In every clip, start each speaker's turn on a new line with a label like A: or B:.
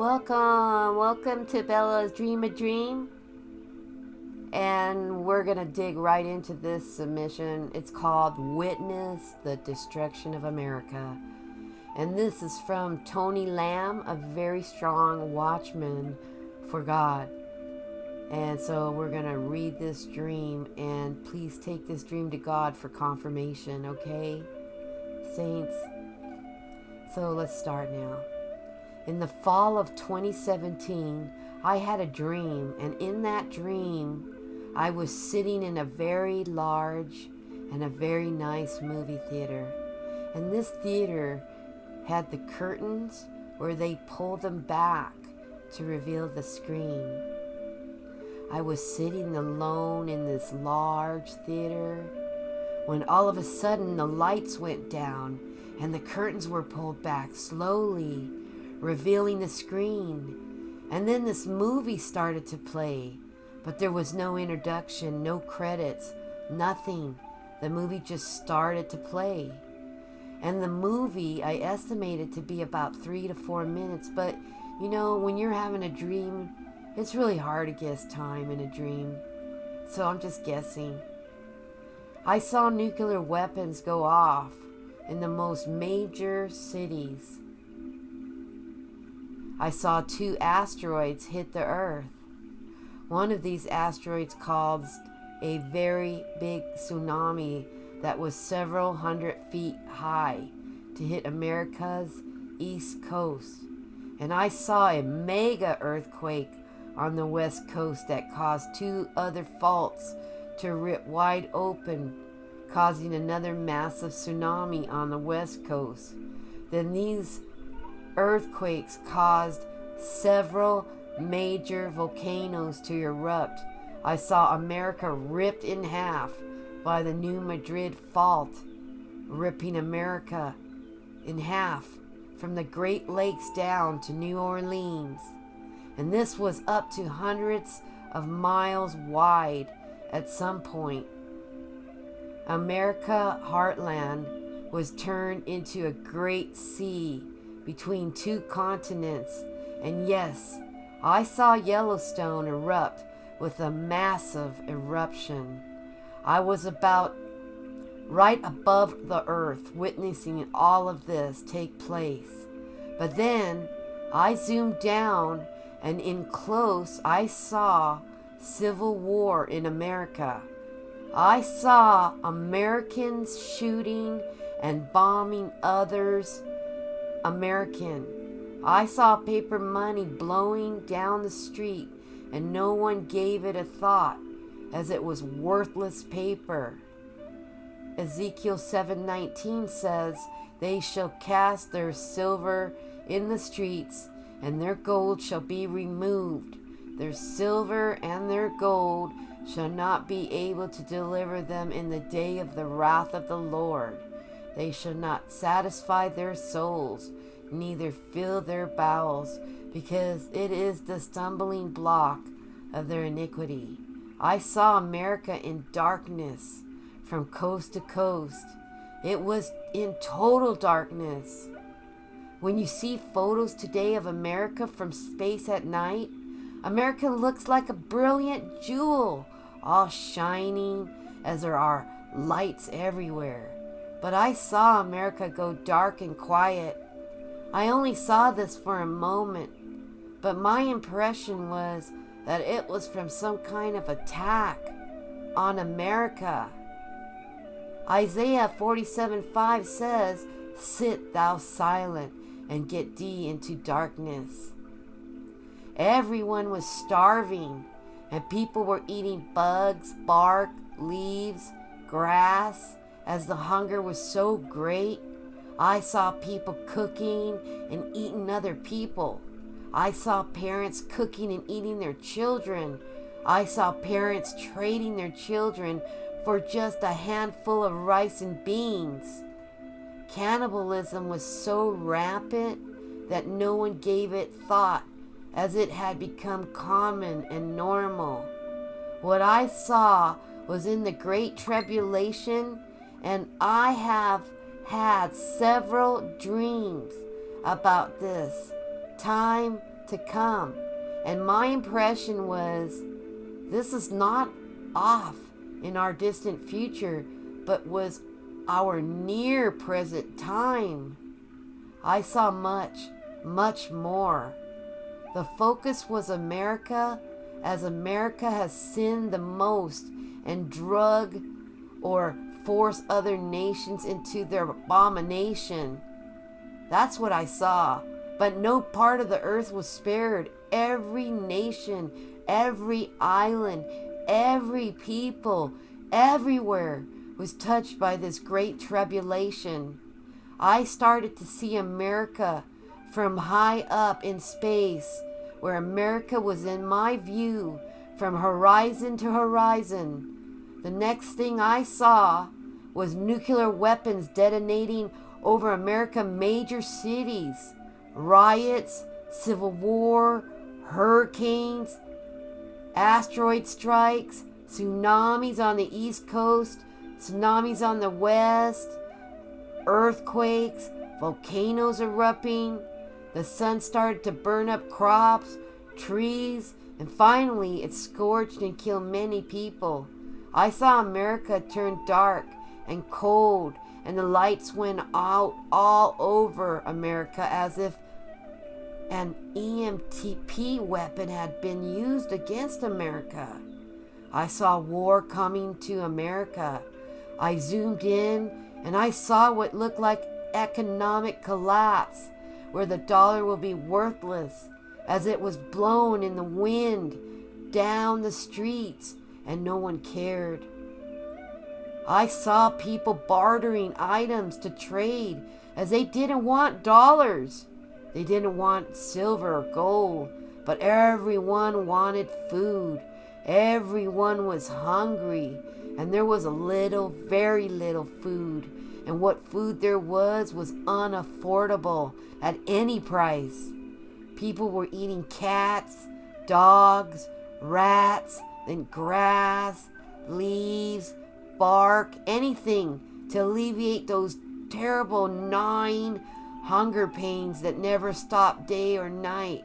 A: Welcome to Bella's Dream a Dream. And we're going to dig right into this submission. It's called Witness the Destruction of America. And this is from Tony Lamb, a very strong watchman for God. And so we're going to read this dream, and please take this dream to God for confirmation, okay, saints? So let's start now. In the fall of 2017, I had a dream, and in that dream, I was sitting in a very large and a very nice movie theater. And this theater had the curtains where they pulled them back to reveal the screen. I was sitting alone in this large theater when all of a sudden the lights went down and the curtains were pulled back slowly, revealing the screen. And then this movie started to play, but there was no introduction, no credits, nothing. The movie just started to play. And the movie I estimated to be about 3 to 4 minutes, but you know, when you're having a dream, it's really hard to guess time in a dream. So I'm just guessing. I saw nuclear weapons go off in the most major cities. I saw 2 asteroids hit the Earth. One of these asteroids caused a very big tsunami that was several hundred feet high to hit America's East Coast. And I saw a mega earthquake on the West Coast that caused 2 other faults to rip wide open, causing another massive tsunami on the West Coast. Then these earthquakes caused several major volcanoes to erupt. I saw America ripped in half by the New Madrid fault, ripping America in half from the Great Lakes down to New Orleans. And this was up to hundreds of miles wide at some point. America heartland was turned into a great sea between 2 continents. And yes, I saw Yellowstone erupt with a massive eruption. I was about right above the earth witnessing all of this take place. But then I zoomed down, and in close I saw civil war in America. I saw Americans shooting and bombing others American. I saw paper money blowing down the street, and no one gave it a thought, as it was worthless paper. Ezekiel 7:19 says, "They shall cast their silver in the streets, and their gold shall be removed. Their silver and their gold shall not be able to deliver them in the day of the wrath of the Lord. They shall not satisfy their souls, neither fill their bowels, because it is the stumbling block of their iniquity." I saw America in darkness from coast to coast. It was in total darkness. When you see photos today of America from space at night, America looks like a brilliant jewel, all shining as there are lights everywhere. But I saw America go dark and quiet. I only saw this for a moment, but my impression was that it was from some kind of attack on America. Isaiah 47:5 says, "Sit thou silent and get thee into darkness." Everyone was starving, and people were eating bugs, bark, leaves, grass, as the hunger was so great. I saw people cooking and eating other people. I saw parents cooking and eating their children. I saw parents trading their children for just a handful of rice and beans. Cannibalism was so rampant that no one gave it thought, as it had become common and normal. What I saw was in the Great Tribulation, and I have had several dreams about this time to come. And my impression was, this is not off in our distant future, but was our near present time. I saw much, much more. The focus was America, as America has sinned the most and drug or forced other nations into their abomination. That's what I saw. But no part of the earth was spared. Every nation, every island, every people, everywhere was touched by this great tribulation. I started to see America from high up in space, where America was in my view from horizon to horizon. The next thing I saw was nuclear weapons detonating over America's major cities. Riots, civil war, hurricanes, asteroid strikes, tsunamis on the East Coast, tsunamis on the West, earthquakes, volcanoes erupting. The sun started to burn up crops, trees, and finally it scorched and killed many people. I saw America turn dark and cold, and the lights went out all over America as if an EMTP weapon had been used against America. I saw war coming to America. I zoomed in and I saw what looked like economic collapse, where the dollar will be worthless as it was blown in the wind down the streets and no one cared. I saw people bartering items to trade as they didn't want dollars. They didn't want silver or gold, but everyone wanted food. Everyone was hungry, and there was a little, very little food. And what food there was unaffordable at any price. People were eating cats, dogs, rats, then grass, leaves, bark, anything to alleviate those terrible gnawing hunger pains that never stopped day or night.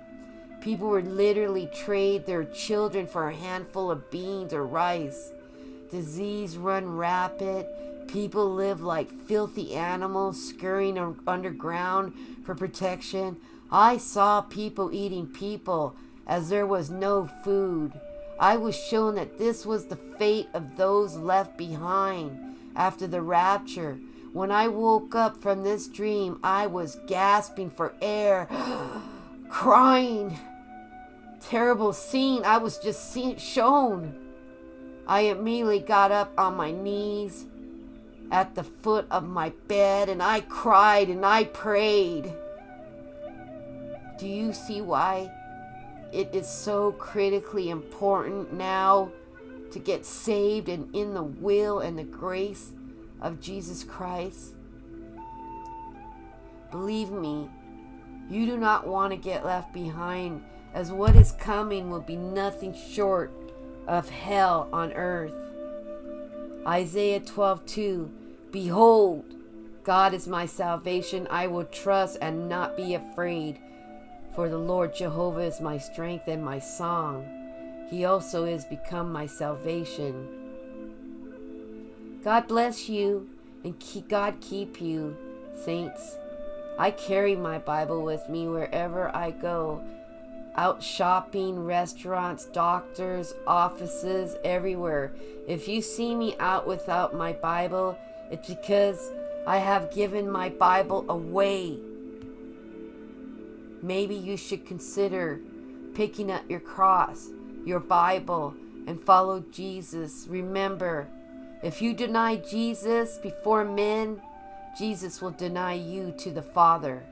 A: People would literally trade their children for a handful of beans or rice. Disease run rapid. People live like filthy animals, scurrying underground for protection. I saw people eating people as there was no food. I was shown that this was the fate of those left behind after the rapture. When I woke up from this dream, I was gasping for air, crying. Terrible scene I was just shown. I immediately got up on my knees at the foot of my bed and I cried and I prayed. Do you see why it is so critically important now to get saved and in the will and the grace of Jesus Christ? Believe me, you do not want to get left behind, as what is coming will be nothing short of hell on earth. Isaiah 12:2, behold, God is my salvation. I will trust and not be afraid. For the Lord Jehovah is my strength and my song. He also is become my salvation. God bless you and God keep you, saints. I carry my Bible with me wherever I go. Out shopping, restaurants, doctors, offices, everywhere. If you see me out without my Bible, it's because I have given my Bible away. Maybe you should consider picking up your cross, your Bible, and follow Jesus. Remember, if you deny Jesus before men, Jesus will deny you to the Father.